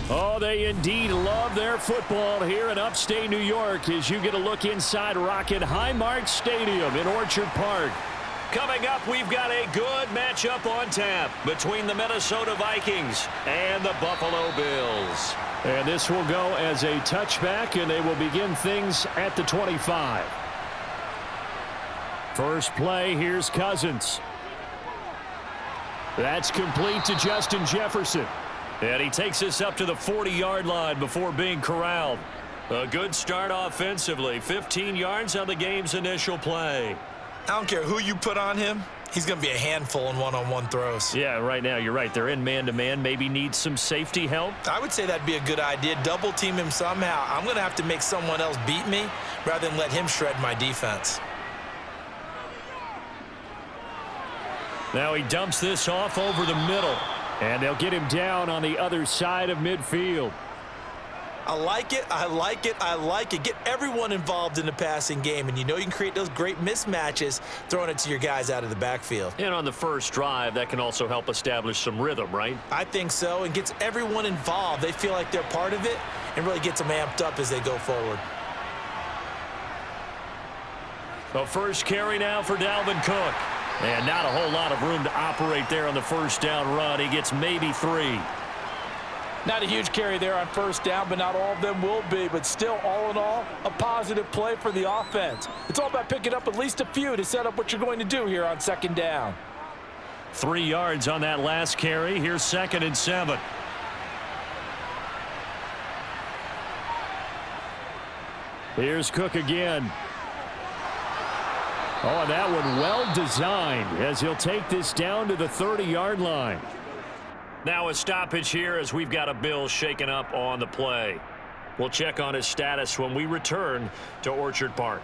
Oh, they indeed love their football here in upstate New York as you get a look inside Rocket Highmark Stadium in Orchard Park. Coming up, we've got a good matchup on tap between the Minnesota Vikings and the Buffalo Bills. And this will go as a touchback, and they will begin things at the 25. First play, here's Cousins. That's complete to Justin Jefferson. And he takes us up to the 40-yard line before being corralled. A good start offensively. 15 yards on the game's initial play. I don't care who you put on him. He's going to be a handful in one-on-one throws. Yeah, right now, you're right. They're in man-to-man. Maybe need some safety help. I would say that'd be a good idea. Double team him somehow. I'm going to have to make someone else beat me rather than let him shred my defense. Now he dumps this off over the middle. And they'll get him down on the other side of midfield. I like it. I like it. I like it. Get everyone involved in the passing game. And you know you can create those great mismatches throwing it to your guys out of the backfield. And on the first drive, that can also help establish some rhythm, right? I think so. And gets everyone involved. They feel like they're part of it and really gets them amped up as they go forward. The first carry now for Dalvin Cook. And not a whole lot of room to operate there on the first down run. He gets maybe 3. Not a huge carry there on first down, but not all of them will be. But still, all in all, a positive play for the offense. It's all about picking up at least a few to set up what you're going to do here on second down. 3 yards on that last carry. Here's 2nd and 7. Here's Cook again. Oh, and that one well designed as he'll take this down to the 30-yard line. Now a stoppage here as we've got a Bill shaken up on the play. We'll check on his status when we return to Orchard Park.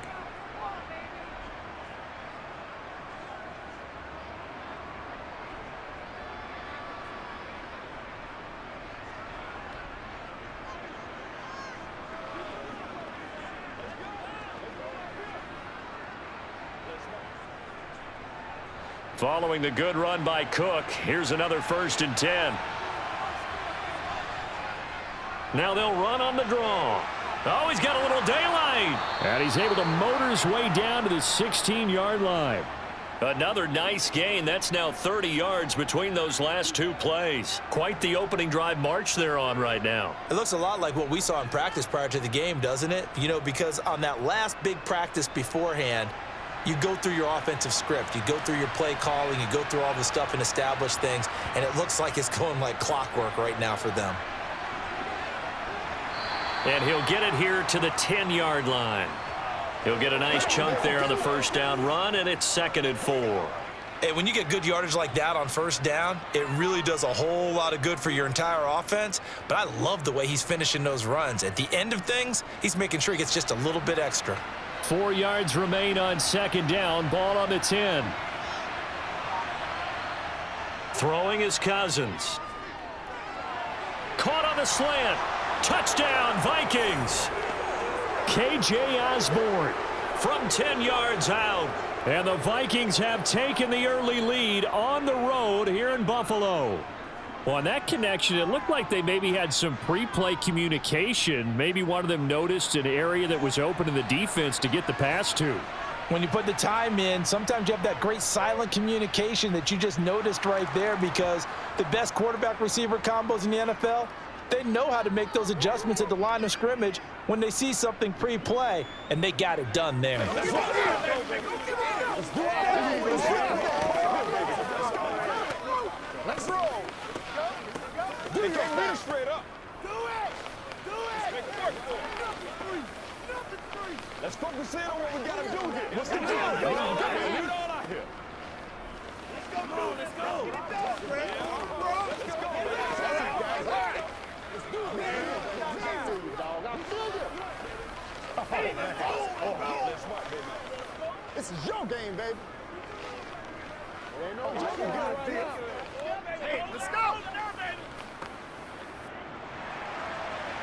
Following the good run by Cook, here's another 1st and 10. Now they'll run on the draw. Oh, he's got a little daylight. And he's able to motor his way down to the 16-yard line. Another nice gain. That's now 30 yards between those last 2 plays. Quite the opening drive march they're on right now. It looks a lot like what we saw in practice prior to the game, doesn't it? You know, because on that last big practice beforehand, you go through your offensive script. You go through your play calling. You go through all the stuff and establish things. And it looks like it's going like clockwork right now for them. And he'll get it here to the 10-yard line. He'll get a nice chunk there on the first down run, and it's 2nd and 4. Hey, when you get good yardage like that on first down, it really does a whole lot of good for your entire offense. But I love the way he's finishing those runs. At the end of things, he's making sure he gets just a little bit extra. 4 yards remain on 2nd down. Ball on the 10. Throwing is Cousins. Caught on the slant. Touchdown, Vikings. K.J. Osborne from 10 yards out. And the Vikings have taken the early lead on the road here in Buffalo. Well, on that connection, it looked like they maybe had some pre-play communication. Maybe one of them noticed an area that was open in the defense to get the pass to. When you put the time in, sometimes you have that great silent communication that you just noticed right there, because the best quarterback-receiver combos in the NFL, they know how to make those adjustments at the line of scrimmage when they see something pre-play, and they got it done there. Let's roll. Get it straight up. Do it. Do it. Let's focus in on what we got to do here. What's the deal? Lead all out here. Let's go. Let's go. Get it done, Fred. Let's go. Let's do it. Dog. I feel you. Hey, let's go. This is your game, baby. Ain't no joking. Hey, let's go.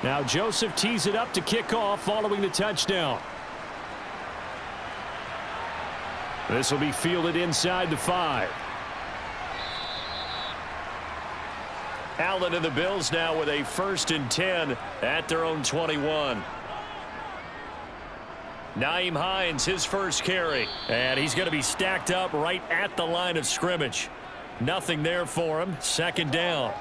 Now Joseph tees it up to kick off following the touchdown. This will be fielded inside the 5. Allen and the Bills now with a 1st and 10 at their own 21. Nyheim Hines, his first carry. And he's going to be stacked up right at the line of scrimmage. Nothing there for him. 2nd down.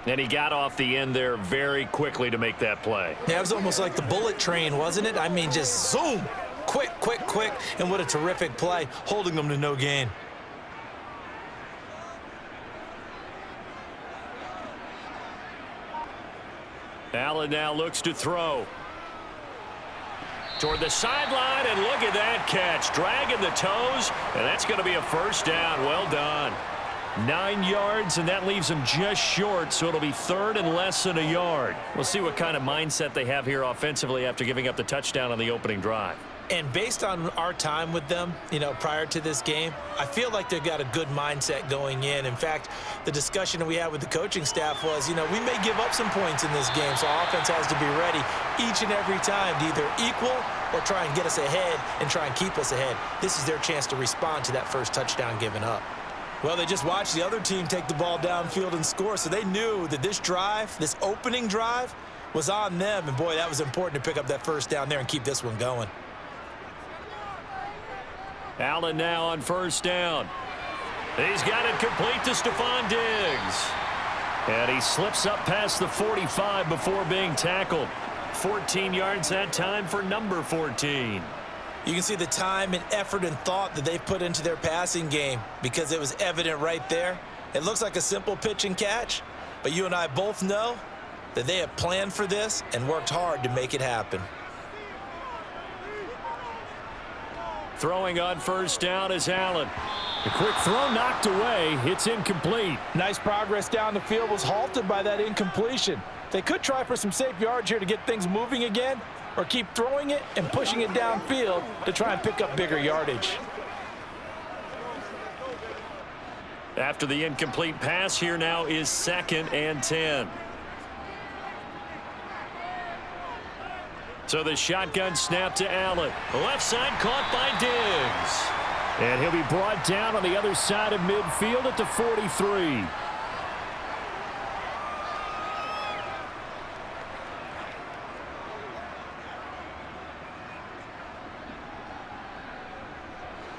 And he got off the end there very quickly to make that play. Yeah, it was almost like the bullet train, wasn't it? I mean, just zoom. Quick, quick, quick. And what a terrific play, holding them to no gain. Allen now looks to throw. Toward the sideline, and look at that catch. Dragging the toes, and that's going to be a 1st down. Well done. 9 yards, and that leaves him just short, so it'll be 3rd and less than a yard. We'll see what kind of mindset they have here offensively after giving up the touchdown on the opening drive. And based on our time with them, prior to this game, I feel like they've got a good mindset going in. In fact, the discussion that we had with the coaching staff was, we may give up some points in this game, so our offense has to be ready each and every time to either equal or try and get us ahead and try and keep us ahead. This is their chance to respond to that first touchdown given up. Well, they just watched the other team take the ball downfield and score, so they knew that this drive, this opening drive, was on them. And, boy, that was important to pick up that 1st down there and keep this one going. Allen now on 1st down. He's got it complete to Stephon Diggs. And he slips up past the 45 before being tackled. 14 yards that time for number 14. You can see the time and effort and thought that they've put into their passing game because it was evident right there. It looks like a simple pitch and catch, but you and I both know that they have planned for this and worked hard to make it happen. Throwing on 1st down is Allen. A quick throw knocked away. It's incomplete. Nice progress down the field was halted by that incompletion. They could try for some safe yards here to get things moving again, or keep throwing it and pushing it downfield to try and pick up bigger yardage. After the incomplete pass, here now is 2nd and 10. So the shotgun snap to Allen. Left side caught by Diggs. And he'll be brought down on the other side of midfield at the 43.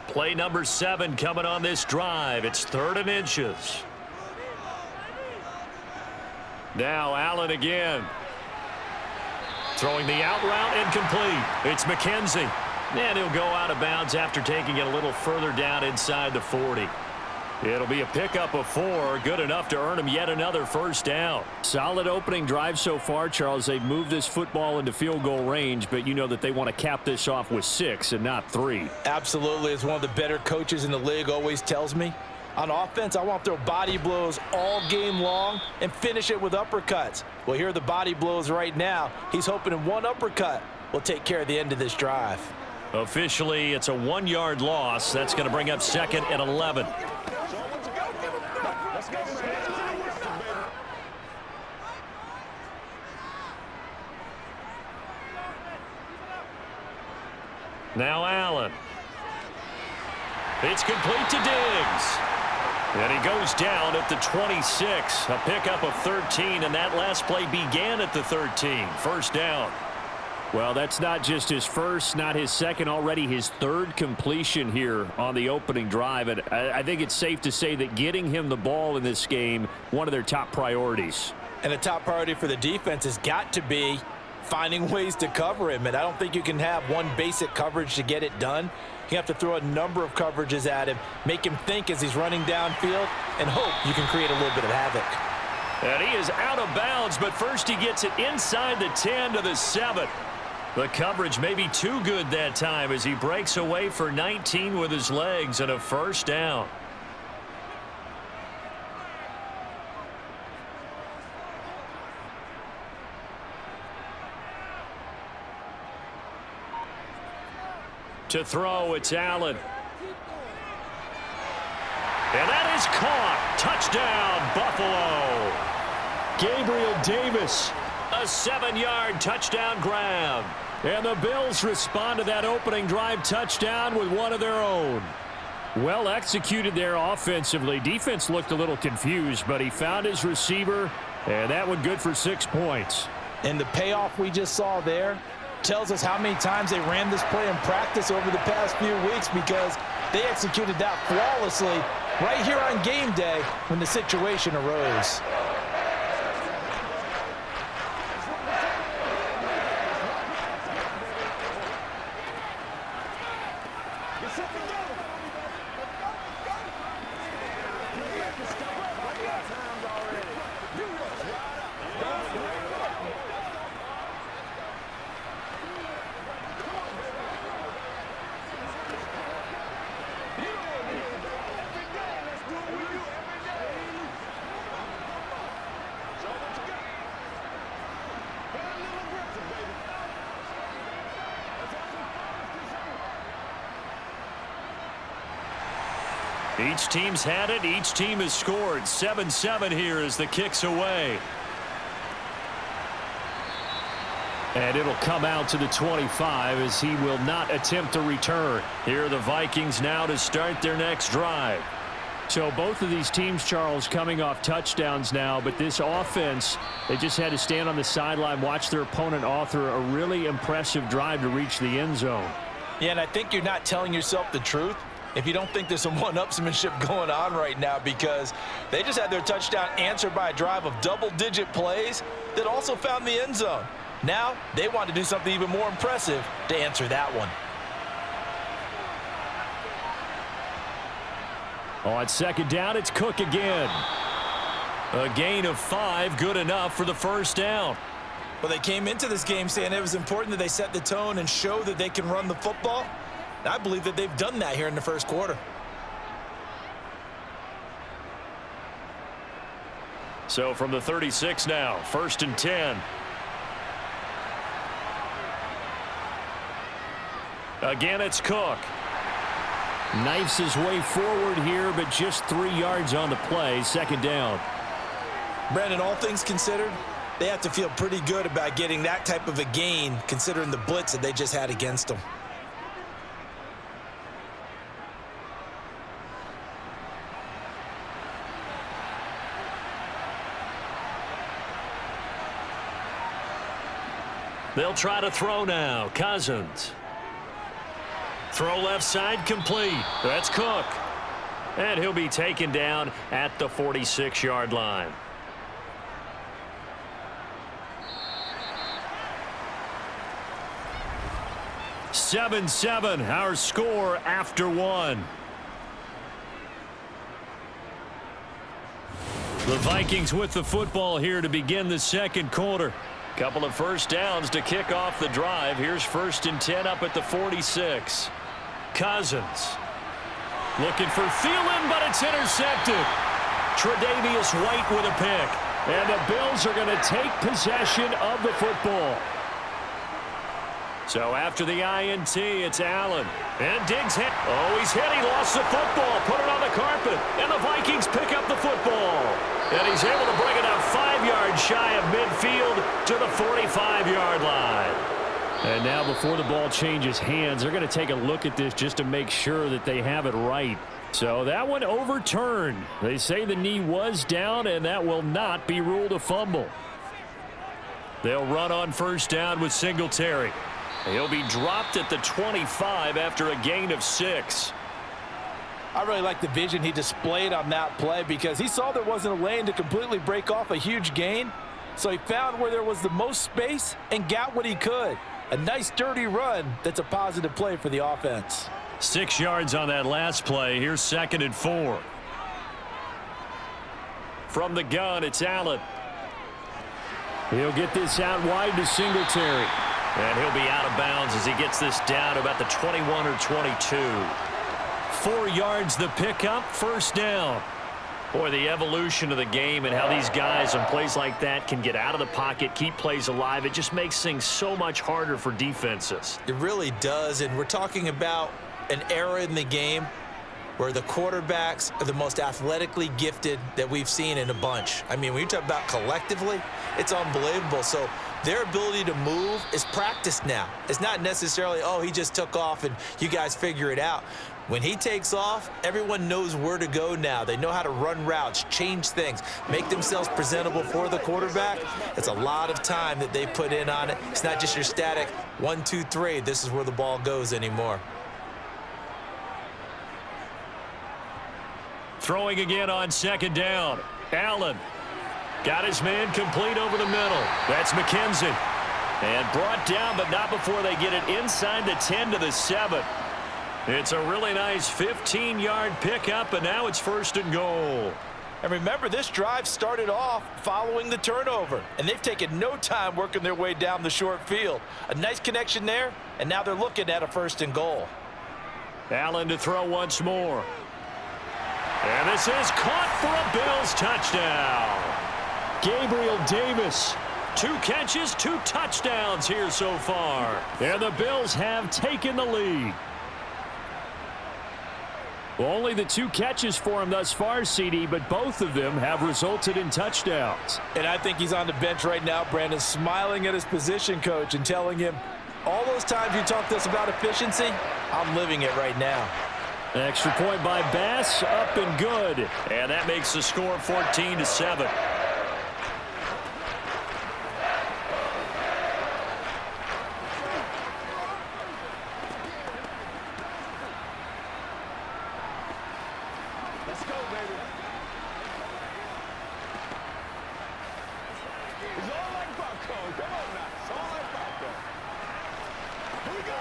Play number 7 coming on this drive. It's 3rd and inches. Now Allen again. Throwing the out route incomplete. It's McKenzie. And he'll go out of bounds after taking it a little further down inside the 40. It'll be a pickup of 4, good enough to earn him yet another 1st down. Solid opening drive so far, Charles. They've moved this football into field goal range, but you know that they want to cap this off with 6 and not 3. Absolutely. As one of the better coaches in the league always tells me, on offense, I want to throw body blows all game long and finish it with uppercuts. Well, here are the body blows right now. He's hoping in one uppercut will take care of the end of this drive. Officially, it's a 1-yard loss. That's going to bring up 2nd and 11. Now Allen. It's complete to Diggs. And he goes down at the 26. A pickup of 13, and that last play began at the 13. 1st down. Well, that's not just his first, not his second, already his 3rd completion here on the opening drive. And I think it's safe to say that getting him the ball in this game, one of their top priorities. And a top priority for the defense has got to be finding ways to cover him. And I don't think you can have one basic coverage to get it done. You have to throw a number of coverages at him, make him think as he's running downfield, and hope you can create a little bit of havoc. And he is out of bounds, but first he gets it inside the 10 to the 7. The coverage may be too good that time as he breaks away for 19 with his legs and a 1st down. To throw, it's Allen. And that is caught. Touchdown, Buffalo. Gabriel Davis, a 7-yard touchdown grab. And the Bills respond to that opening drive touchdown with one of their own. Well executed there offensively. Defense looked a little confused, but he found his receiver, and that one good for 6 points. And the payoff we just saw there tells us how many times they ran this play in practice over the past few weeks, because they executed that flawlessly right here on game day when the situation arose. Each team's had it. Each team has scored. 7-7 here as the kick's away. And it'll come out to the 25 as he will not attempt to return. Here are the Vikings now to start their next drive. So both of these teams, Charles, coming off touchdowns now, but this offense, they just had to stand on the sideline, watch their opponent author a really impressive drive to reach the end zone. Yeah, and I think you're not telling yourself the truth if you don't think there's some one-upsmanship going on right now, because they just had their touchdown answered by a drive of double-digit plays that also found the end zone. Now they want to do something even more impressive to answer that one. On second down, it's Cook again. A gain of 5, good enough for the first down. Well, they came into this game saying it was important that they set the tone and show that they can run the football. And I believe that they've done that here in the first quarter. So from the 36 now, 1st and 10. Again, it's Cook. Knifes his way forward here, but just 3 yards on the play. Second down. Brandon, all things considered, they have to feel pretty good about getting that type of a gain, considering the blitz that they just had against them. They'll try to throw now. Cousins. Throw left side complete. That's Cook. And he'll be taken down at the 46-yard line. (7-7) our score after 1. The Vikings with the football here to begin the second quarter. Couple of first downs to kick off the drive. Here's 1st and 10 up at the 46. Cousins looking for Thielen, but it's intercepted. Tre'Davious White with a pick. And the Bills are going to take possession of the football. So after the INT, it's Allen. And Diggs hit. Oh, he's hit. He lost the football. Put it on the carpet. And the Vikings pick up the football. And he's able to bring it up 5 yards shy of midfield to the 45-yard line. And now before the ball changes hands, they're going to take a look at this just to make sure that they have it right. So that one overturned. They say the knee was down, and that will not be ruled a fumble. They'll run on first down with Singletary. He'll be dropped at the 25 after a gain of 6. I really like the vision he displayed on that play, because he saw there wasn't a lane to completely break off a huge gain. So he found where there was the most space and got what he could. A nice dirty run that's a positive play for the offense. 6 yards on that last play. Here's 2nd and 4. From the gun, it's Allen. He'll get this out wide to Singletary. And he'll be out of bounds as he gets this down about the 21 or 22. 4 yards the pickup, first down. Boy, the evolution of the game and how these guys on plays like that can get out of the pocket, keep plays alive, it just makes things so much harder for defenses. It really does, and we're talking about an era in the game where the quarterbacks are the most athletically gifted that we've seen in a bunch. I mean, when you talk about collectively, it's unbelievable. So Their ability to move is practiced now. It's not necessarily, oh, he just took off and you guys figure it out. When he takes off, everyone knows where to go now. They know how to run routes, change things, make themselves presentable for the quarterback. It's a lot of time that they put in on it. It's not just your static 1, 2, 3. This is where the ball goes anymore. Throwing again on second down. Allen got his man complete over the middle. That's McKenzie. And brought down, but not before they get it inside the 10 to the 7. It's a really nice 15-yard pickup, and now it's 1st and goal. And remember, this drive started off following the turnover, and they've taken no time working their way down the short field. A nice connection there, and now they're looking at a 1st and goal. Allen to throw once more. And this is caught for a Bills touchdown. Gabriel Davis, 2 catches, 2 touchdowns here so far. And the Bills have taken the lead. Well, only the 2 catches for him thus far, CD, but both of them have resulted in touchdowns. And I think he's on the bench right now, Brandon, smiling at his position coach and telling him, all those times you talked to us about efficiency, I'm living it right now. Extra point by Bass, up and good. And that makes the score 14 to 7. Let's go, baby. It's all like popcorn. Come on now. It's all like popcorn. Here we go.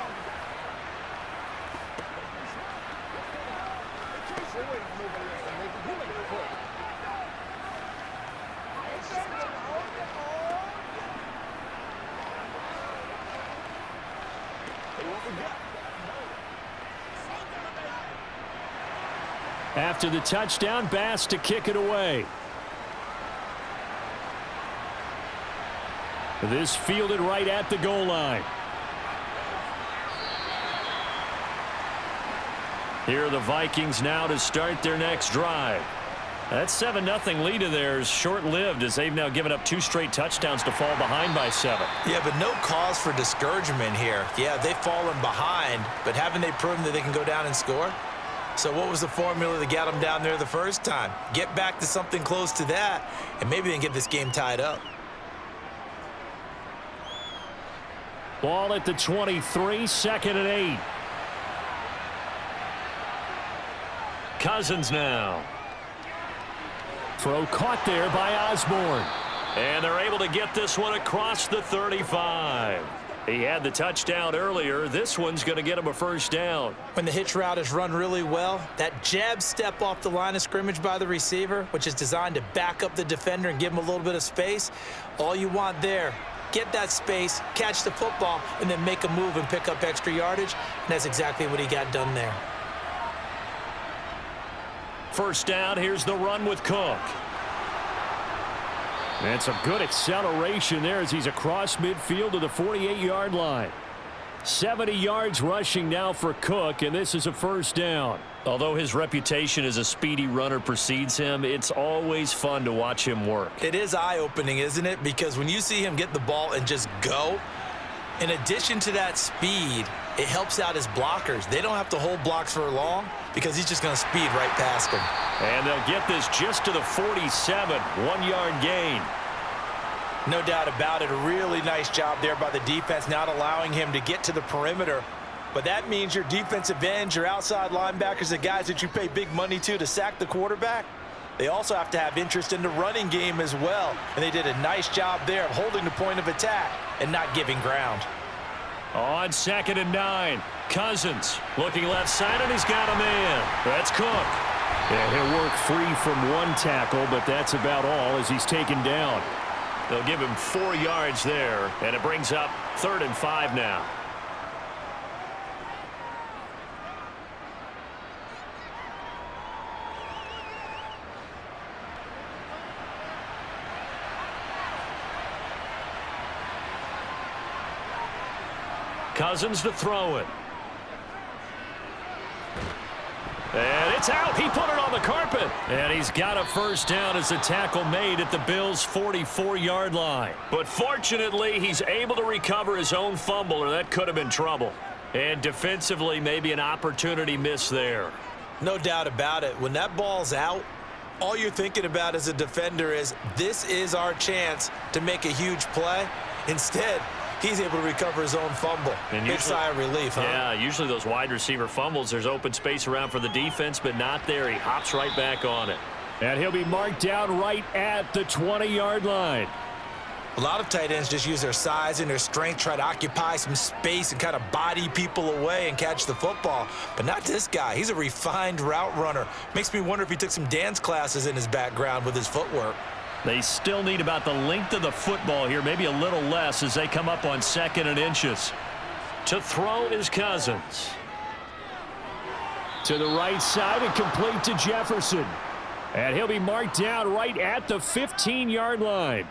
Wait for nobody else to make it. You make it quick. Hey, what we got? After the touchdown, Bass to kick it away. This fielded right at the goal line. Here are the Vikings now to start their next drive. That 7-0 lead of theirs short-lived as they've now given up 2 straight touchdowns to fall behind by 7. Yeah, but no cause for discouragement here. Yeah, they've fallen behind, but haven't they proven that they can go down and score? So what was the formula that got them down there the first time? Get back to something close to that, and maybe they can get this game tied up. Ball at the 23, 2nd and 8. Cousins now. Throw caught there by Osborne. And they're able to get this one across the 35. He had the touchdown earlier. This one's going to get him a 1st down. When the hitch route is run really well, that jab step off the line of scrimmage by the receiver, which is designed to back up the defender and give him a little bit of space, all you want there, get that space, catch the football, and then make a move and pick up extra yardage. And that's exactly what he got done there. 1st down, here's the run with Cook. And some good acceleration there as he's across midfield to the 48-yard line. 70 yards rushing now for Cook, and this is a 1st down. Although his reputation as a speedy runner precedes him, it's always fun to watch him work. It is eye-opening, isn't it? Because when you see him get the ball and just go, in addition to that speed, it helps out his blockers. They don't have to hold blocks for long because he's just going to speed right past them. And they'll get this just to the 47, 1-yard gain. No doubt about it. A really nice job there by the defense, not allowing him to get to the perimeter. But that means your defensive ends, your outside linebackers, the guys that you pay big money to sack the quarterback, they also have to have interest in the running game as well. And they did a nice job there of holding the point of attack and not giving ground. On 2nd and 9, Cousins looking left side, and he's got a man. That's Cook. Yeah, he'll work free from 1 tackle, but that's about all as he's taken down. They'll give him 4 yards there, and it brings up 3rd and 5 now. Cousins to throw it. And it's out. He put it on the carpet. And he's got a first down as a tackle made at the Bills' 44-yard line. But fortunately, he's able to recover his own fumble, or that could have been trouble. And defensively, maybe an opportunity miss there. No doubt about it. When that ball's out, all you're thinking about as a defender is, this is our chance to make a huge play. Instead, he's able to recover his own fumble. Big sigh of relief, huh? Yeah, usually those wide receiver fumbles, there's open space around for the defense, but not there. He hops right back on it. And he'll be marked down right at the 20-yard line. A lot of tight ends just use their size and their strength, try to occupy some space and kind of body people away and catch the football. But not this guy. He's a refined route runner. Makes me wonder if he took some dance classes in his background with his footwork. They still need about the length of the football here, maybe a little less as they come up on 2nd and inches. To throw is Cousins. To the right side and complete to Jefferson. And he'll be marked down right at the 15-yard line.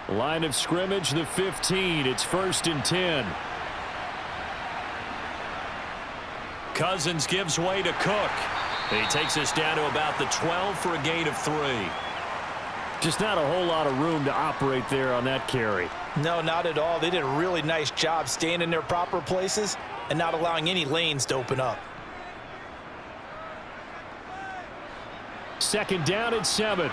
Line of scrimmage, the 15. It's 1st and 10. Cousins gives way to Cook. He takes us down to about the 12 for a gain of 3. Just not a whole lot of room to operate there on that carry. No, not at all. They did a really nice job staying in their proper places and not allowing any lanes to open up. 2nd down and 7.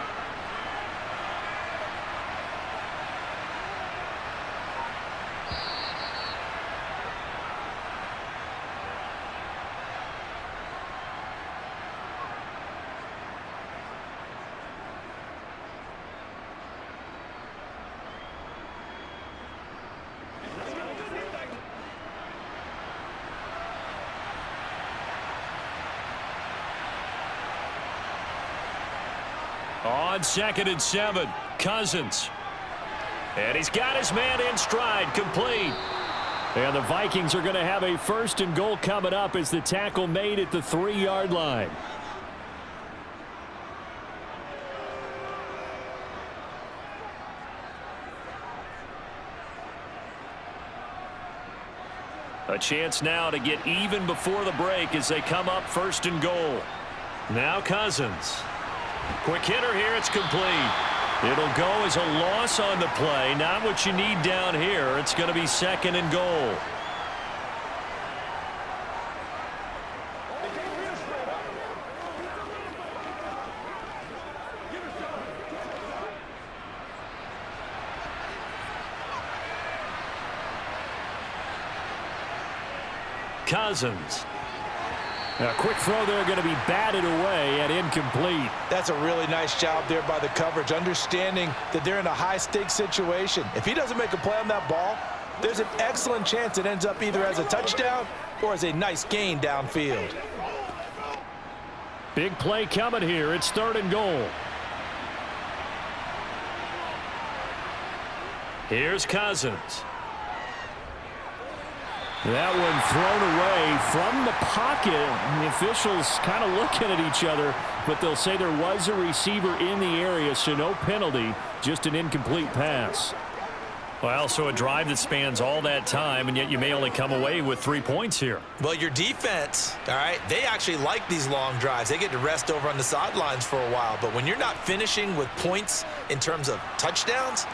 On 2nd and 7, Cousins. And he's got his man in stride, complete. And the Vikings are going to have a 1st and goal coming up as the tackle made at the 3-yard line. A chance now to get even before the break as they come up 1st and goal. Now Cousins. Quick hitter here, it's complete. It'll go as a loss on the play. Not what you need down here. It's going to be 2nd and goal. Cousins. A quick throw there, going to be batted away and incomplete. That's a really nice job there by the coverage, understanding that they're in a high-stakes situation. If he doesn't make a play on that ball, there's an excellent chance it ends up either as a touchdown or as a nice gain downfield. Big play coming here. It's 3rd and goal. Here's Cousins. That one thrown away from the pocket. The officials kind of looking at each other, but they'll say there was a receiver in the area, so no penalty, just an incomplete pass. Well, so a drive that spans all that time, and yet you may only come away with 3 points here. Well, your defense, all right, they actually like these long drives. They get to rest over on the sidelines for a while, but when you're not finishing with points in terms of touchdowns,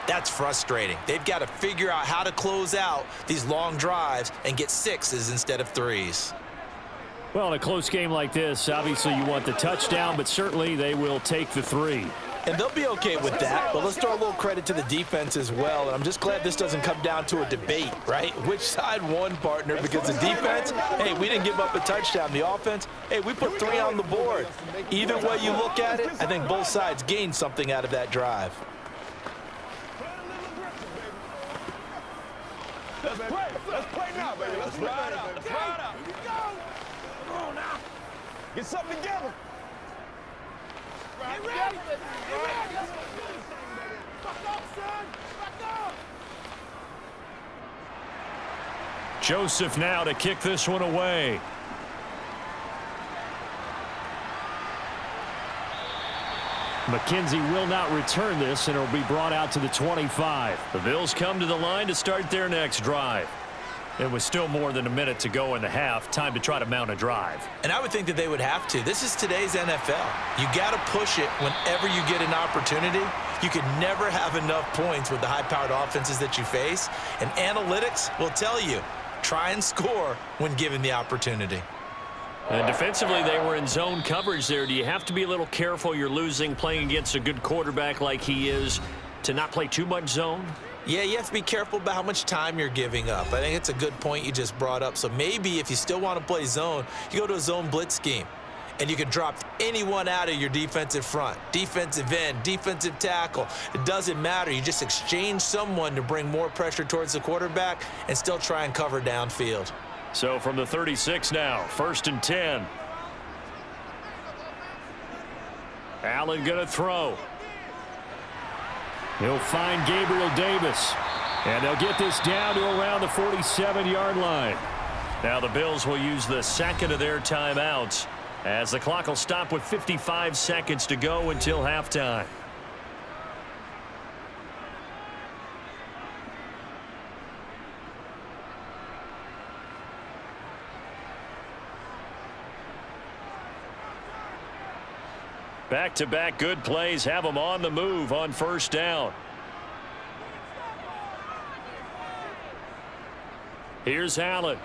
that's frustrating. They've got to figure out how to close out these long drives and get 6s instead of 3s. Well, in a close game like this, obviously you want the touchdown, but certainly they will take the 3. And they'll be okay with that, but let's throw a little credit to the defense as well. And I'm just glad this doesn't come down to a debate, right? Which side won, partner? Because the defense, hey, we didn't give up a touchdown. The offense, hey, we put 3 on the board. Either way you look at it, I think both sides gained something out of that drive. Let's play. Let's play now, baby. Let's ride out. Let's ride out. Here we go. Come on now. Get something together. Get ready. Get ready. Let's go do this thing, baby. Back up, son. Back up. Joseph now to kick this one away. McKenzie will not return this, and it'll be brought out to the 25. The Bills come to the line to start their next drive. It was still more than a minute to go in the half. Time to try to mount a drive. And I would think that they would have to. This is today's NFL. You got to push it whenever you get an opportunity. You can never have enough points with the high-powered offenses that you face. And analytics will tell you, try and score when given the opportunity. And defensively, they were in zone coverage there. Do you have to be a little careful? You're losing playing against a good quarterback like he is to not play too much zone? Yeah, you have to be careful about how much time you're giving up. I think it's a good point you just brought up. So maybe if you still want to play zone, you go to a zone blitz scheme. And you can drop anyone out of your defensive front, defensive end, defensive tackle. It doesn't matter. You just exchange someone to bring more pressure towards the quarterback and still try and cover downfield. So from the 36 now, 1st and 10. Allen going to throw. He'll find Gabriel Davis. And they'll get this down to around the 47-yard line. Now the Bills will use the second of their timeouts, as the clock will stop with 55 seconds to go until halftime. Back-to-back good plays have them on the move on 1st down. Here's Allen.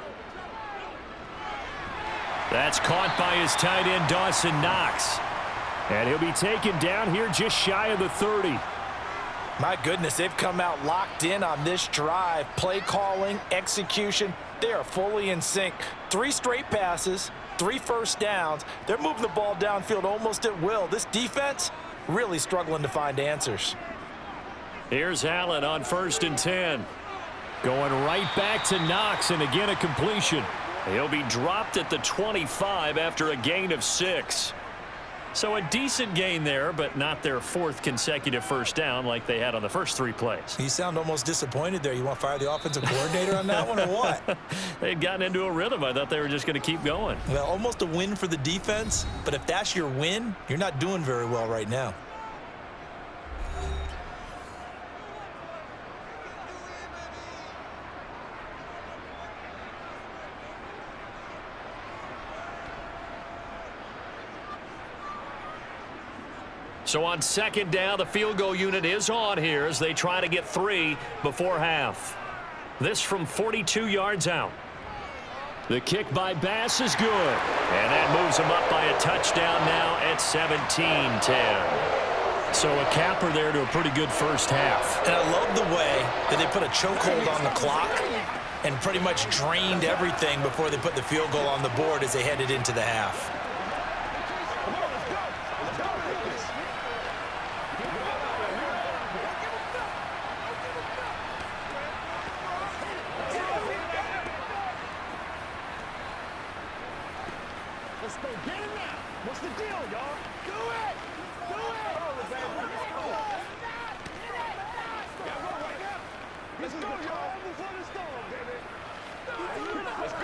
That's caught by his tight end, Dawson Knox. And he'll be taken down here just shy of the 30. My goodness, they've come out locked in on this drive. Play calling, execution, they are fully in sync. 3 straight passes, 3 first downs. They're moving the ball downfield almost at will. This defense really struggling to find answers. Here's Allen on 1st and 10. Going right back to Knox, and again a completion. He'll be dropped at the 25 after a gain of 6. So a decent gain there, but not their 4th consecutive first down like they had on the first 3 plays. You sound almost disappointed there. You want to fire the offensive coordinator on that one or what? They'd gotten into a rhythm. I thought they were just going to keep going. Well, almost a win for the defense, but if that's your win, you're not doing very well right now. So on 2nd down, the field goal unit is on here as they try to get 3 before half. This from 42 yards out. The kick by Bass is good. And that moves him up by a touchdown now at 17-10. So a capper there to a pretty good first half. And I love the way that they put a chokehold on the clock and pretty much drained everything before they put the field goal on the board as they headed into the half. Let's go get it now. What's the deal, y'all? Do it! Do it! Let's go, y'all. Before the storm, baby. Let's go.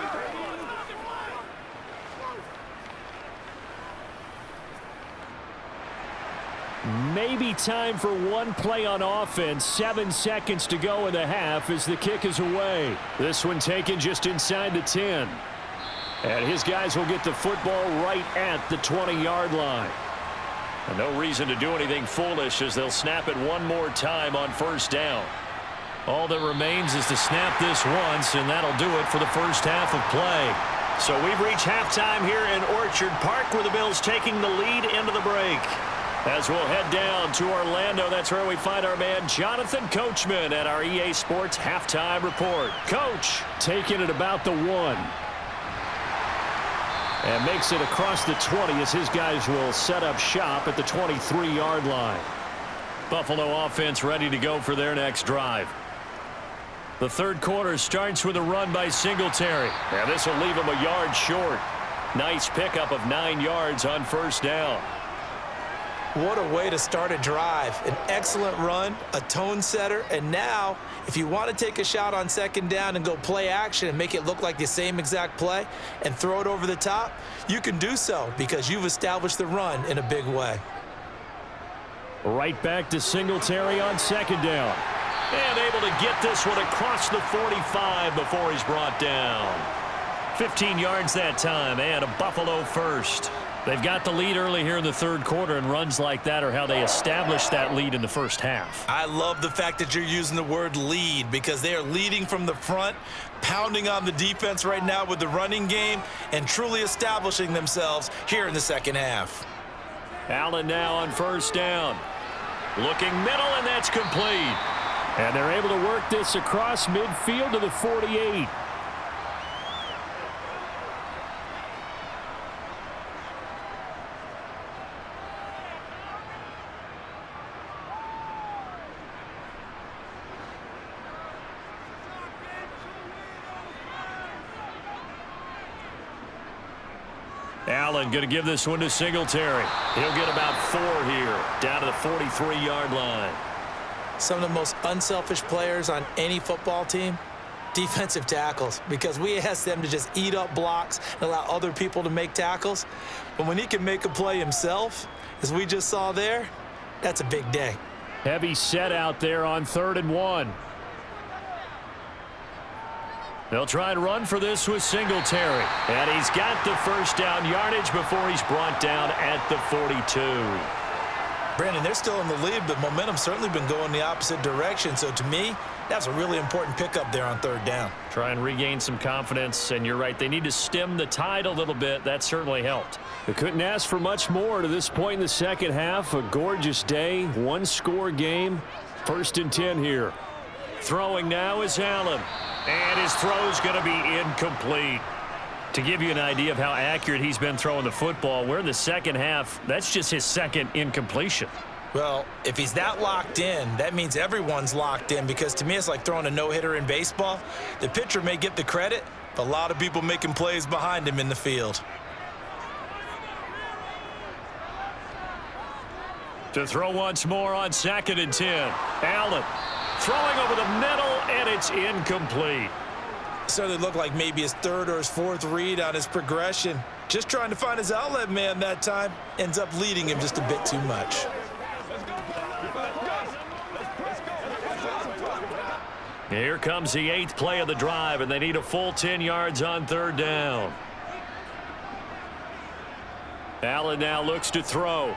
Maybe time for one play on offense. 7 seconds to go in the half as the kick is away. This one taken just inside the 10. And his guys will get the football right at the 20-yard line. And no reason to do anything foolish as they'll snap it one more time on 1st down. All that remains is to snap this once, and that'll do it for the first half of play. So we've reached halftime here in Orchard Park, where the Bills taking the lead into the break. As we'll head down to Orlando, that's where we find our man Jonathan Coachman at our EA Sports Halftime Report. Coach, taking it about the 1. And makes it across the 20 as his guys will set up shop at the 23-yard line. Buffalo offense ready to go for their next drive. The 3rd quarter starts with a run by Singletary. And this will leave him a yard short. Nice pickup of 9 yards on 1st down. What a way to start a drive. An excellent run, a tone setter, and now if you want to take a shot on 2nd down and go play action and make it look like the same exact play and throw it over the top, you can do so because you've established the run in a big way. Right back to Singletary on second down. And able to get this one across the 45 before he's brought down. 15 yards that time, and a Buffalo first. They've got the lead early here in the third quarter, and runs like that are how they establish that lead in the first half. I love the fact that you're using the word lead because they are leading from the front, pounding on the defense right now with the running game, and truly establishing themselves here in the second half. Allen now on first down. Looking middle, and that's complete. And they're able to work this across midfield to the 48. Allen going to give this one to Singletary. He'll get about 4 here, down to the 43-yard line. Some of the most unselfish players on any football team, defensive tackles, because we ask them to just eat up blocks and allow other people to make tackles. But when he can make a play himself, as we just saw there, that's a big day. Heavy set out there on 3rd and 1. They'll try and run for this with Singletary. And he's got the first down yardage before he's brought down at the 42. Brandon, they're still in the lead, but momentum's certainly been going the opposite direction. So to me, that's a really important pickup there on 3rd down. Try and regain some confidence, and you're right. They need to stem the tide a little bit. That certainly helped. They couldn't ask for much more to this point in the second half. A gorgeous day, one-score game. 1st and 10 here. Throwing now is Allen. And his throw's going to be incomplete. To give you an idea of how accurate he's been throwing the football, we're in the second half. That's just his second incompletion. Well, if he's that locked in, that means everyone's locked in, because to me it's like throwing a no-hitter in baseball. The pitcher may get the credit, but a lot of people making plays behind him in the field. To throw once more on 2nd and 10. Allen throwing over the middle, and it's incomplete. Certainly looked like maybe his 3rd or his 4th read on his progression. Just trying to find his outlet man that time. Ends up leading him just a bit too much. Here comes the 8th play of the drive, and they need a full 10 yards on 3rd down. Allen now looks to throw.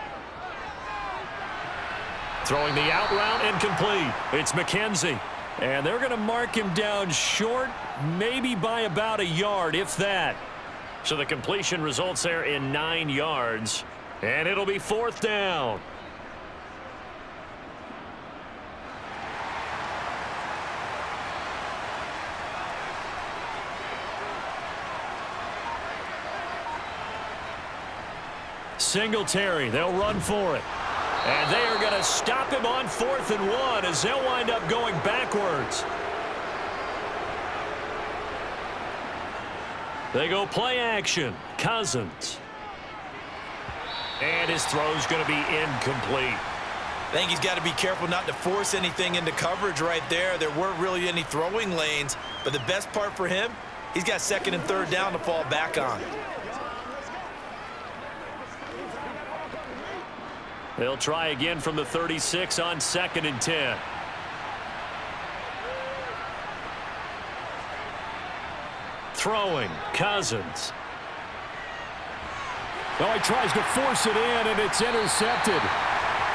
Throwing the out route, incomplete. It's McKenzie. And they're going to mark him down short, maybe by about 1 yard, if that. So the completion results there in 9 yards. And it'll be 4th down. Singletary, they'll run for it. And they are going to stop him on 4th and 1 as they'll wind up going backwards. They go play action. Cousins. And his throw's going to be incomplete. I think he's got to be careful not to force anything into coverage right there. There weren't really any throwing lanes, but the best part for him, he's got 2nd and 3rd down to fall back on. They'll try again from the 36 on 2nd and 10. Throwing, Cousins. Oh, he tries to force it in, and it's intercepted.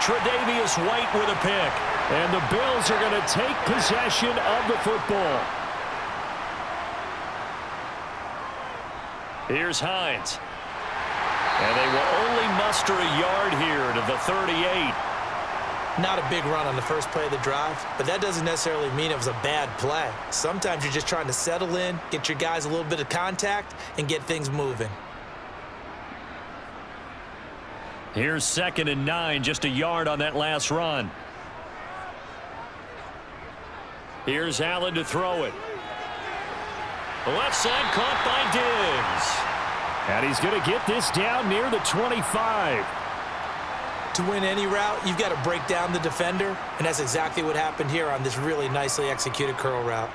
Tre'Davious White with a pick. And the Bills are going to take possession of the football. Here's Hines. And they will only muster 1 yard here to the 38. Not a big run on the first play of the drive, but that doesn't necessarily mean it was a bad play. Sometimes you're just trying to settle in, get your guys a little bit of contact, and get things moving. Here's 2nd and 9, just 1 yard on that last run. Here's Allen to throw it. The left side caught by Diggs. And he's going to get this down near the 25. To win any route, you've got to break down the defender, and that's exactly what happened here on this really nicely executed curl route.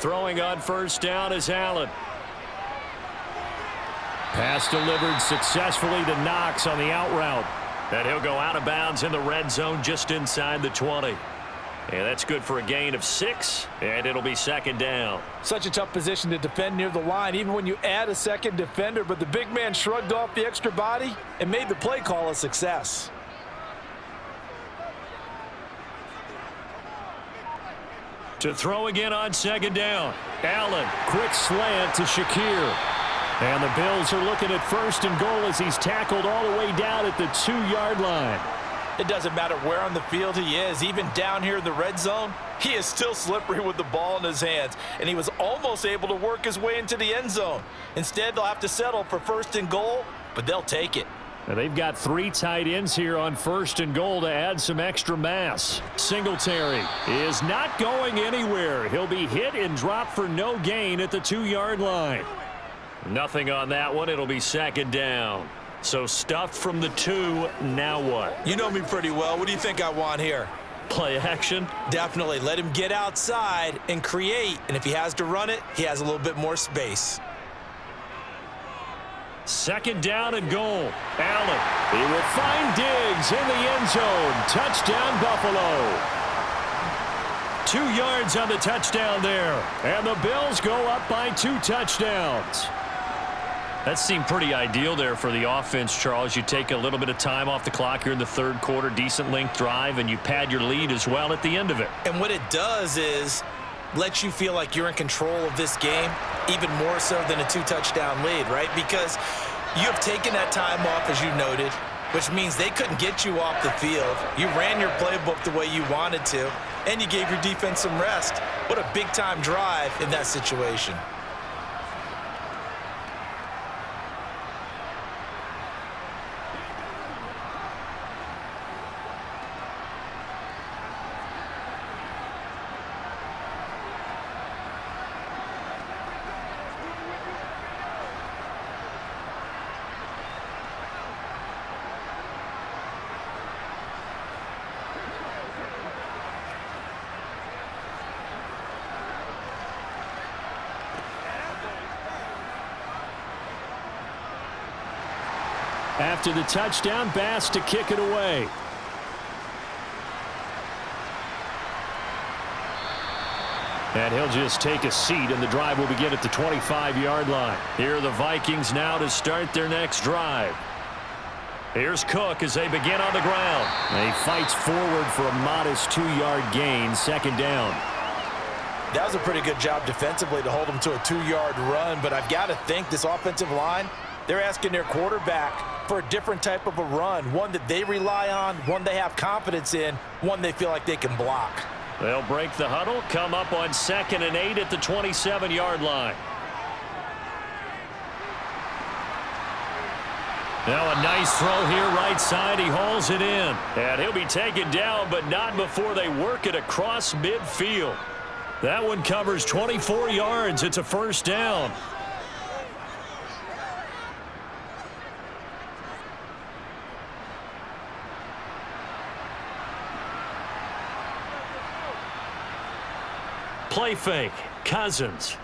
Throwing on first down is Allen. Pass delivered successfully to Knox on the out route. And he'll go out of bounds in the red zone just inside the 20. And that's good for a gain of 6, and it'll be second down. Such a tough position to defend near the line, even when you add a second defender, but the big man shrugged off the extra body and made the play call a success. To throw again on second down. Allen, quick slant to Shakir. And the Bills are looking at first and goal as he's tackled all the way down at the 2-yard line. It doesn't matter where on the field he is, even down here in the red zone, he is still slippery with the ball in his hands, and he was almost able to work his way into the end zone. Instead, they'll have to settle for first and goal, but they'll take it. Now they've got 3 tight ends here on first and goal to add some extra mass. Singletary is not going anywhere. He'll be hit and dropped for no gain at the 2-yard line. Nothing on that one. It'll be second down. So stuffed from the 2. Now what? You know me pretty well. What do you think I want here? Play action? Definitely. Let him get outside and create. And if he has to run it, he has a little bit more space. Second down and goal. Allen. He will find Diggs in the end zone. Touchdown, Buffalo. 2 yards on the touchdown there. And the Bills go up by 2 touchdowns. That seemed pretty ideal there for the offense, Charles. You take a little bit of time off the clock here in the third quarter, decent length drive, and you pad your lead as well at the end of it. And what it does is let you feel like you're in control of this game, even more so than a 2-touchdown lead, right? Because you have taken that time off, as you noted, which means they couldn't get you off the field. You ran your playbook the way you wanted to, and you gave your defense some rest. What a big-time drive in that situation. After the touchdown, Bass to kick it away. And he'll just take a seat, and the drive will begin at the 25-yard line. Here are the Vikings now to start their next drive. Here's Cook as they begin on the ground. And he fights forward for a modest 2-yard gain, second down. That was a pretty good job defensively to hold him to a 2-yard run, but I've got to think this offensive line, they're asking their quarterback for a different type of a run, one that they rely on, one they have confidence in, one they feel like they can block. They'll break the huddle, come up on 2nd and 8 at the 27-yard line. Now a nice throw here right side. He hauls it in. And he'll be taken down, but not before they work it across midfield. That one covers 24 yards. It's a first down. Play fake. Cousins.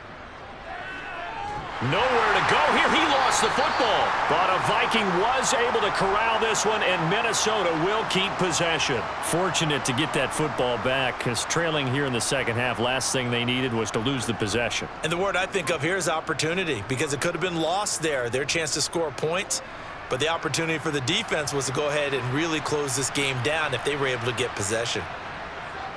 Nowhere to go here. He lost the football. But a Viking was able to corral this one, and Minnesota will keep possession. Fortunate to get that football back, because trailing here in the second half, last thing they needed was to lose the possession. And the word I think of here is opportunity, because it could have been lost there. Their chance to score points. But the opportunity for the defense was to go ahead and really close this game down if they were able to get possession.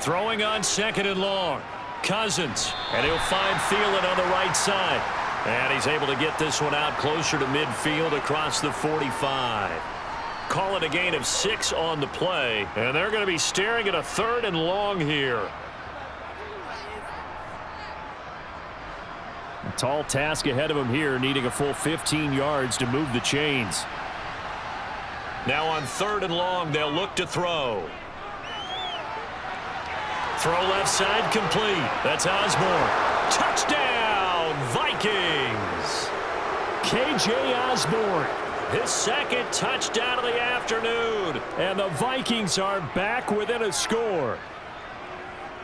Throwing on 2nd and long. Cousins, and he'll find Thielen on the right side. And he's able to get this one out closer to midfield across the 45. Call it a gain of 6 on the play, and they're going to be staring at a 3rd and long here. A tall task ahead of him here, needing a full 15 yards to move the chains. Now on 3rd and long, they'll look to throw. Throw left side complete. That's Osborne. Touchdown, Vikings. K.J. Osborne, his 2nd touchdown of the afternoon. And the Vikings are back within a score.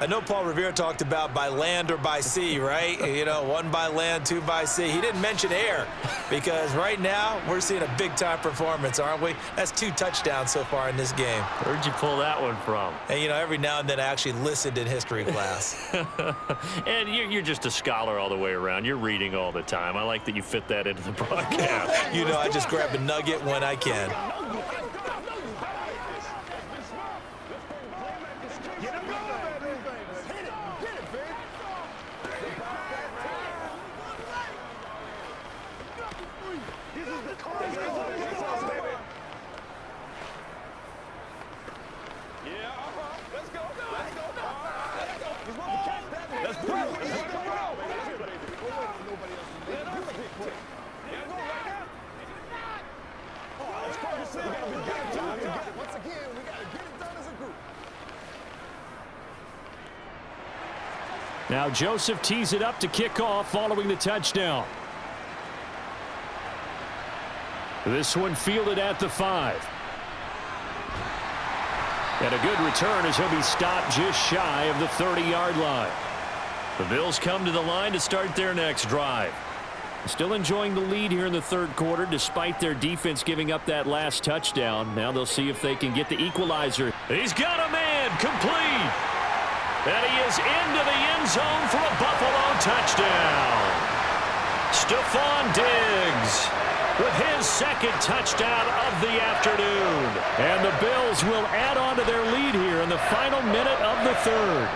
I know Paul Revere talked about by land or by sea, right? You know, 1 by land, 2 by sea. He didn't mention air because right now we're seeing a big-time performance, aren't we? That's 2 touchdowns so far in this game. Where'd you pull that one from? And, you know, every now and then I actually listened in history class. And you're just a scholar all the way around. You're reading all the time. I like that you fit that into the broadcast. You know, I just grab a nugget when I can. Now Joseph tees it up to kick off following the touchdown. This one fielded at the 5. And a good return as he'll be stopped just shy of the 30-yard line. The Bills come to the line to start their next drive. Still enjoying the lead here in the third quarter despite their defense giving up that last touchdown. Now they'll see if they can get the equalizer. He's got a man complete. And he is into the end zone for a Buffalo touchdown. Stephon Diggs with his second touchdown of the afternoon. And the Bills will add on to their lead here in the final minute of the third.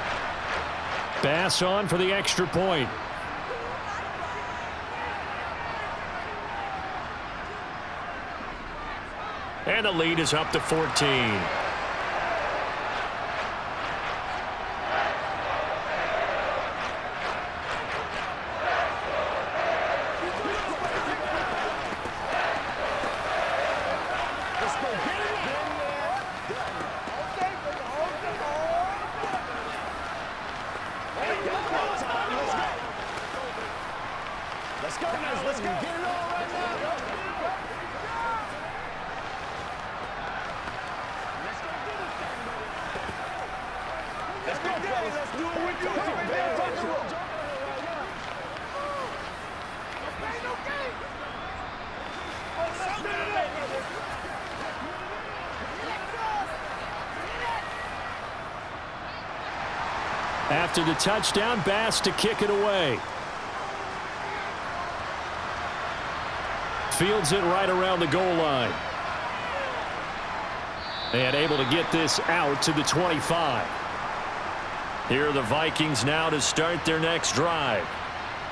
Bass on for the extra point. And the lead is up to 14. After the touchdown, Bass to kick it away. Fields it right around the goal line. And able to get this out to the 25. Here are the Vikings now to start their next drive.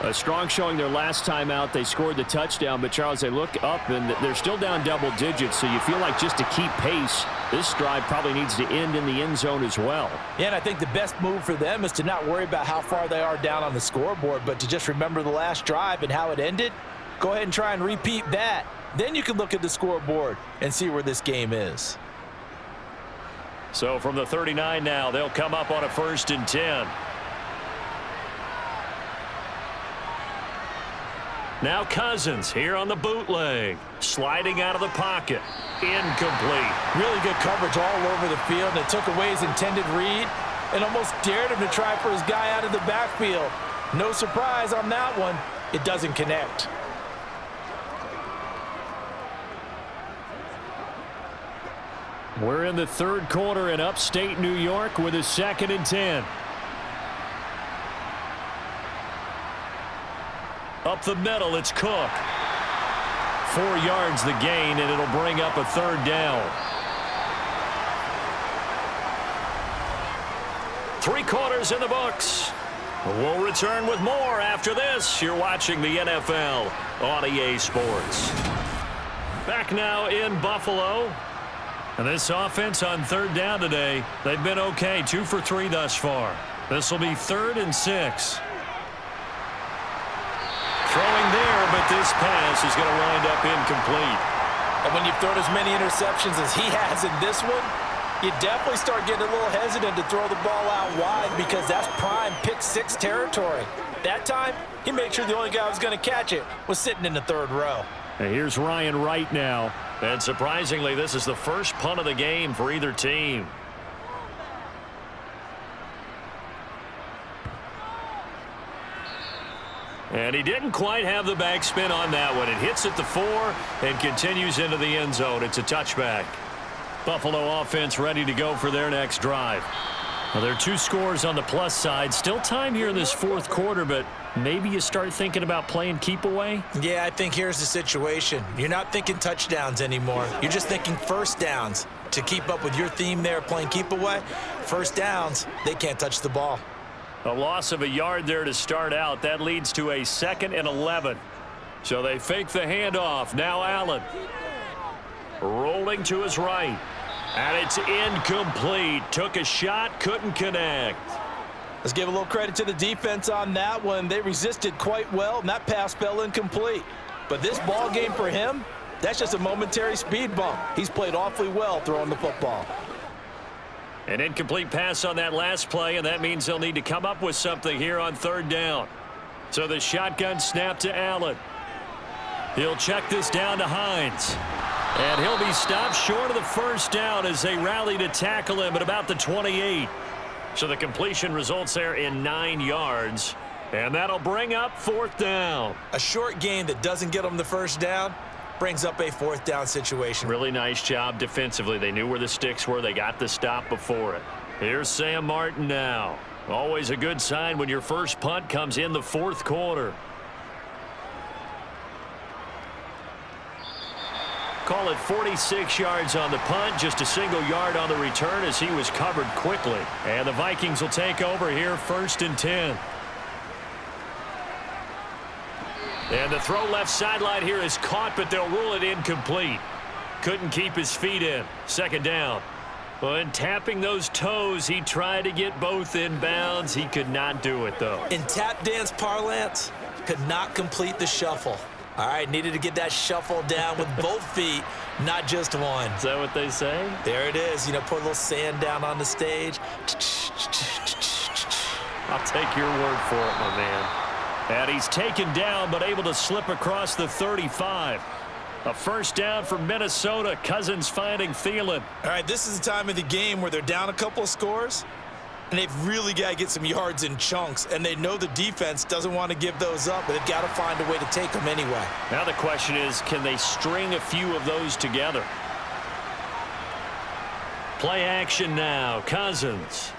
A strong showing their last time out. They scored the touchdown, but Charles, they look up and they're still down double digits, so you feel like just to keep pace, this drive probably needs to end in the end zone as well. Yeah, and I think the best move for them is to not worry about how far they are down on the scoreboard, but to just remember the last drive and how it ended. Go ahead and try and repeat that. Then you can look at the scoreboard and see where this game is. So from the 39 now, they'll come up on a 1st and 10. Now Cousins here on the bootleg. Sliding out of the pocket. Incomplete. Really good coverage all over the field, and it took away his intended read and almost dared him to try for his guy out of the backfield. No surprise on that one. It doesn't connect. We're in the third quarter in upstate New York with a 2nd and 10. Up the middle, it's Cook. 4 yards the gain, and it'll bring up a 3rd down. 3 quarters in the books. We'll return with more after this. You're watching the NFL on EA Sports. Back now in Buffalo. And this offense on 3rd down today, they've been okay. 2 for 3 thus far. This will be 3rd and 6. Throwing there, but this pass is going to wind up incomplete. And when you've thrown as many interceptions as he has in this one, you definitely start getting a little hesitant to throw the ball out wide because that's prime pick-6 territory. That time, he made sure the only guy who was going to catch it was sitting in the 3rd row. And here's Ryan Wright now. And surprisingly, this is the first punt of the game for either team. And he didn't quite have the backspin on that one. It hits at the 4 and continues into the end zone. It's a touchback. Buffalo offense ready to go for their next drive. Well, there are 2 scores on the plus side. Still time here in this fourth quarter, but maybe you start thinking about playing keep away? Yeah, I think here's the situation. You're not thinking touchdowns anymore. You're just thinking first downs. To keep up with your theme there, playing keep away, first downs, they can't touch the ball. A loss of a yard there to start out. That leads to a 2nd and 11. So they fake the handoff. Now Allen. Rolling to his right. And it's incomplete. Took a shot, couldn't connect. Let's give a little credit to the defense on that one. They resisted quite well, and that pass fell incomplete. But this ball game for him, that's just a momentary speed bump. He's played awfully well throwing the football. An incomplete pass on that last play, and that means they'll need to come up with something here on 3rd down. So the shotgun snap to Allen. He'll check this down to Hines. And he'll be stopped short of the first down as they rally to tackle him at about the 28. So the completion results there in 9 yards. And that'll bring up 4th down. A short gain that doesn't get them the first down brings up a 4th down situation. Really nice job defensively. They knew where the sticks were. They got the stop before it. Here's Sam Martin now. Always a good sign when your first punt comes in the 4th quarter. Call it 46 yards on the punt, just a single yard on the return as he was covered quickly. And the Vikings will take over here 1st and 10. And the throw left sideline here is caught, but they'll rule it incomplete. Couldn't keep his feet in. 2nd down. Well, in tapping those toes, he tried to get both in bounds. He could not do it, though. In tap dance parlance, could not complete the shuffle. All right, needed to get that shuffle down with both feet, not just one. Is that what they say? There it is. You know, put a little sand down on the stage. I'll take your word for it, my man. And he's taken down, but able to slip across the 35. A first down for Minnesota. Cousins finding Thielen. All right, this is the time of the game where they're down a couple of scores, and they've really got to get some yards in chunks, and they know the defense doesn't want to give those up, but they've got to find a way to take them anyway. Now the question is, can they string a few of those together? Play action now. Cousins.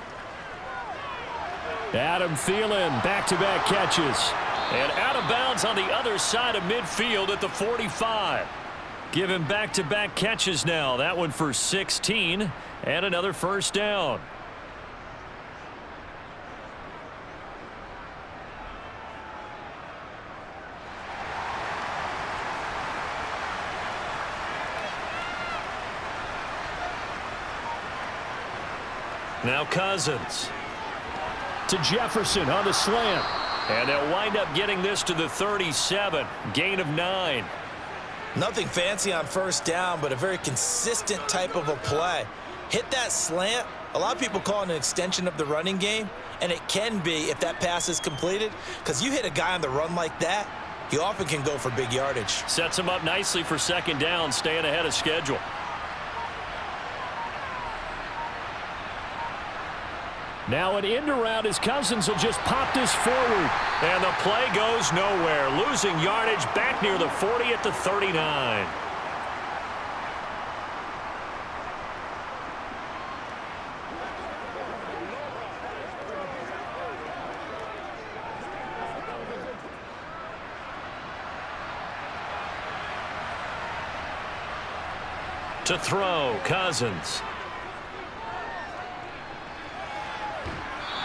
Adam Thielen, back-to-back catches. And out of bounds on the other side of midfield at the 45. Give him back-to-back catches now. That one for 16 and another first down. Now Cousins. To Jefferson on the slant. And they'll wind up getting this to the 37. Gain of 9. Nothing fancy on first down, but a very consistent type of a play. Hit that slant. A lot of people call it an extension of the running game, and it can be if that pass is completed, because you hit a guy on the run like that, he often can go for big yardage. Sets him up nicely for 2nd down, staying ahead of schedule. Now an end around as Cousins will just pop this forward. And the play goes nowhere. Losing yardage back near the 40 at the 39. To throw, Cousins.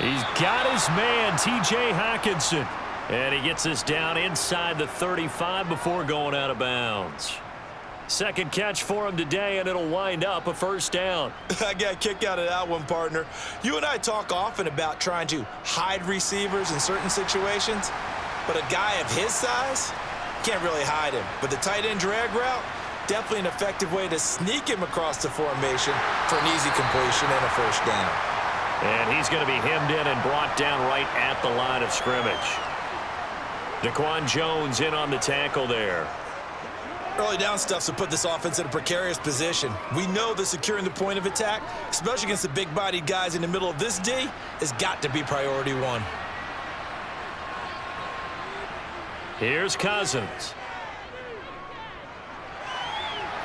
He's got his man, T.J. Hockenson. And he gets this down inside the 35 before going out of bounds. Second catch for him today, and it'll wind up a first down. I got a kick out of that one, partner. You and I talk often about trying to hide receivers in certain situations, but a guy of his size can't really hide him. But the tight end drag route, definitely an effective way to sneak him across the formation for an easy completion and a first down. And he's going to be hemmed in and brought down right at the line of scrimmage. Daquan Jones in on the tackle there. Early down stuff's to put this offense in a precarious position. We know that securing the point of attack, especially against the big-bodied guys in the middle of this D, has got to be priority one. Here's Cousins.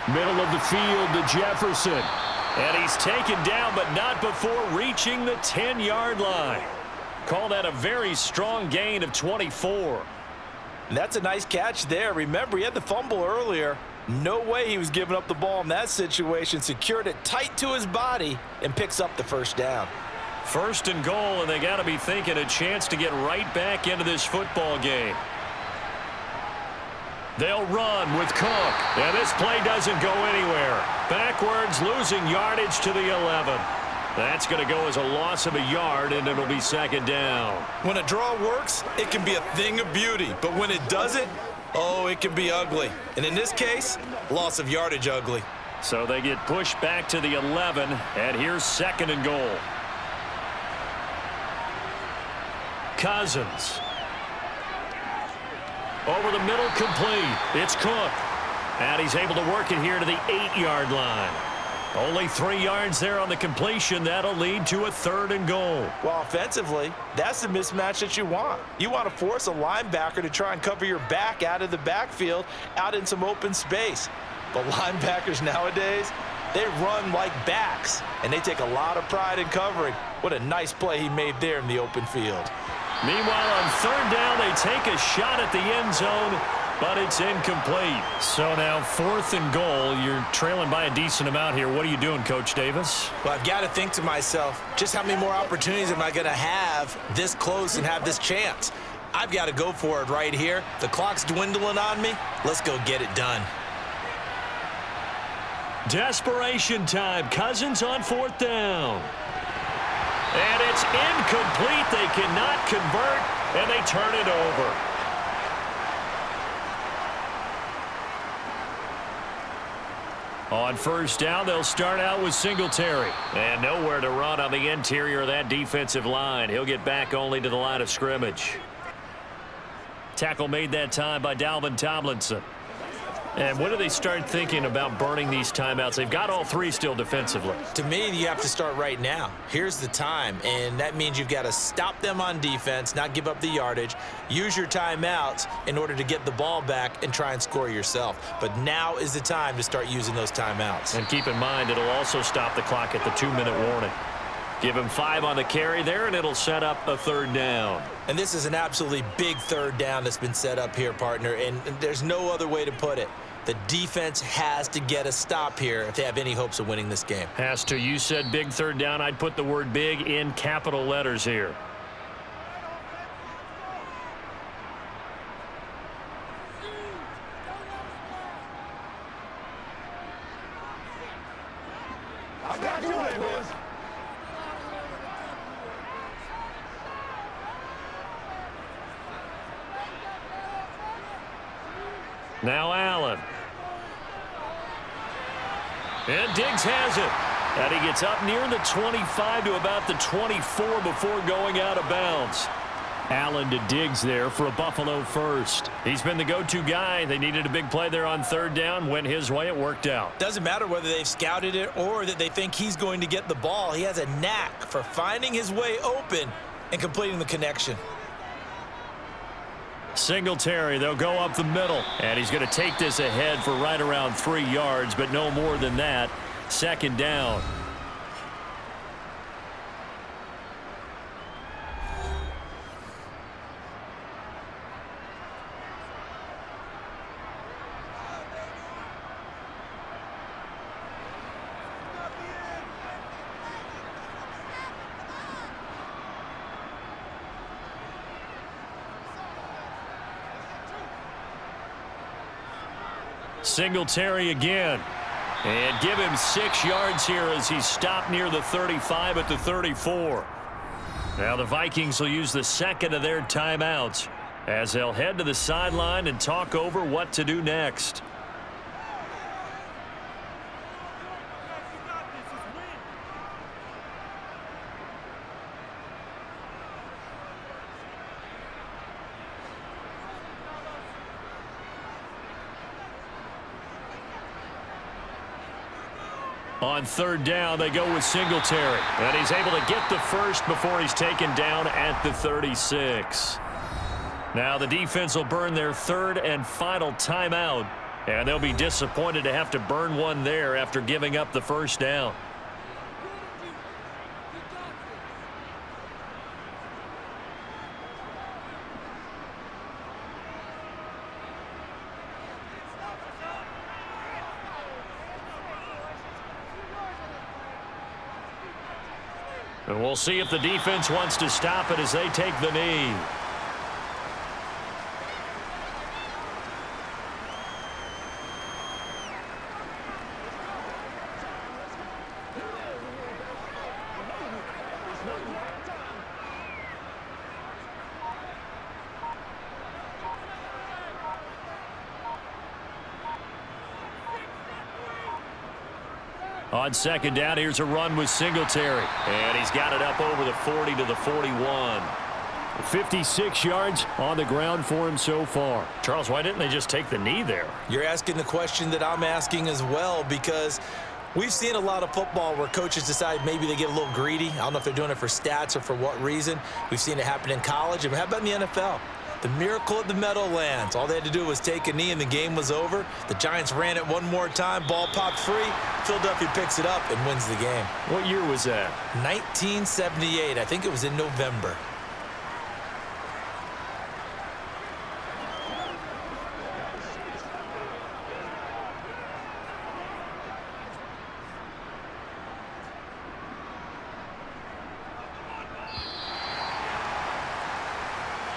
Middle of the field to Jefferson. And he's taken down, but not before reaching the 10-yard line. Call that a very strong gain of 24. And that's a nice catch there. Remember, he had the fumble earlier. No way he was giving up the ball in that situation. Secured it tight to his body and picks up the first down. First and goal, and they got to be thinking a chance to get right back into this football game. They'll run with Cook, and this play doesn't go anywhere. Backwards, losing yardage to the 11. That's going to go as a loss of a yard, and it'll be second down. When a draw works, it can be a thing of beauty. But when it doesn't, oh, it can be ugly. And in this case, loss of yardage ugly. So they get pushed back to the 11, and here's second and goal. Cousins. Over the middle, complete. It's Cook. And he's able to work it here to the 8-yard line. Only 3 yards there on the completion. That'll lead to a third and goal. Well, offensively, that's the mismatch that you want. You want to force a linebacker to try and cover your back out of the backfield, out in some open space. But linebackers nowadays, they run like backs, and they take a lot of pride in covering. What a nice play he made there in the open field. Meanwhile, on third down, they take a shot at the end zone, but it's incomplete. So now fourth and goal. You're trailing by a decent amount here. What are you doing, Coach Davis? Well, I've got to think to myself, just how many more opportunities am I going to have this close and have this chance? I've got to go for it right here. The clock's dwindling on me. Let's go get it done. Desperation time. Cousins on fourth down. And it's incomplete. They cannot convert, and they turn it over. On first down, they'll start out with Singletary. And nowhere to run on the interior of that defensive line. He'll get back only to the line of scrimmage. Tackle made that time by Dalvin Tomlinson. And when do they start thinking about burning these timeouts? They've got all 3 still defensively. To me, you have to start right now. Here's the time, and that means you've got to stop them on defense, not give up the yardage, use your timeouts in order to get the ball back and try and score yourself. But now is the time to start using those timeouts. And keep in mind, it'll also stop the clock at the 2-minute warning. Give him 5 on the carry there, and it'll set up a third down. And this is an absolutely big third down that's been set up here, partner, and there's no other way to put it. The defense has to get a stop here if they have any hopes of winning this game. Has to. You said big third down. I'd put the word big in capital letters here. Now Allen. And Diggs has it. And he gets up near the 25 to about the 24 before going out of bounds. Allen to Diggs there for a Buffalo first. He's been the go-to guy. They needed a big play there on third down. Went his way. It worked out. Doesn't matter whether they've scouted it or that they think he's going to get the ball. He has a knack for finding his way open and completing the connection. Singletary, they'll go up the middle. And he's going to take this ahead for right around 3 yards, but no more than that. Second down. Singletary again. And give him 6 yards here as he's stopped near the 35 at the 34. Now the Vikings will use the second of their timeouts as they'll head to the sideline and talk over what to do next. On third down, they go with Singletary. And he's able to get the first before he's taken down at the 36. Now the defense will burn their third and final timeout, and they'll be disappointed to have to burn one there after giving up the first down. And we'll see if the defense wants to stop it as they take the knee. On second down, here's a run with Singletary. And he's got it up over the 40 to the 41. 56 yards on the ground for him so far. Charles, why didn't they just take the knee there? You're asking the question that I'm asking as well, because we've seen a lot of football where coaches decide maybe they get a little greedy. I don't know if they're doing it for stats or for what reason. We've seen it happen in college. And how about in the NFL? The miracle of the Meadowlands. All they had to do was take a knee and the game was over. The Giants ran it one more time. Ball popped free. Philadelphia picks it up and wins the game. What year was that? 1978. I think it was in November.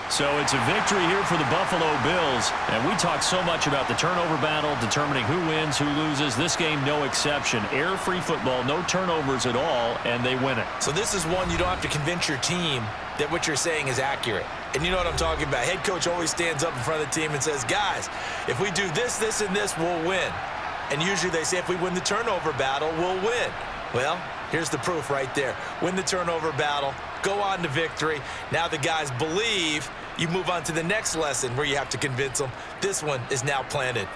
So it's a victory here for the Buffalo Bills. And we talk so much about the turnover battle, determining who wins, who loses. This game, no exception. Error-free football, no turnovers at all, and they win it. So this is one you don't have to convince your team that what you're saying is accurate. And you know what I'm talking about. Head coach always stands up in front of the team and says, guys, if we do this, this, and this, we'll win. And usually they say if we win the turnover battle, we'll win. Well, here's the proof right there. Win the turnover battle, go on to victory. Now the guys believe. You move on to the next lesson where you have to convince them. This one is now planted.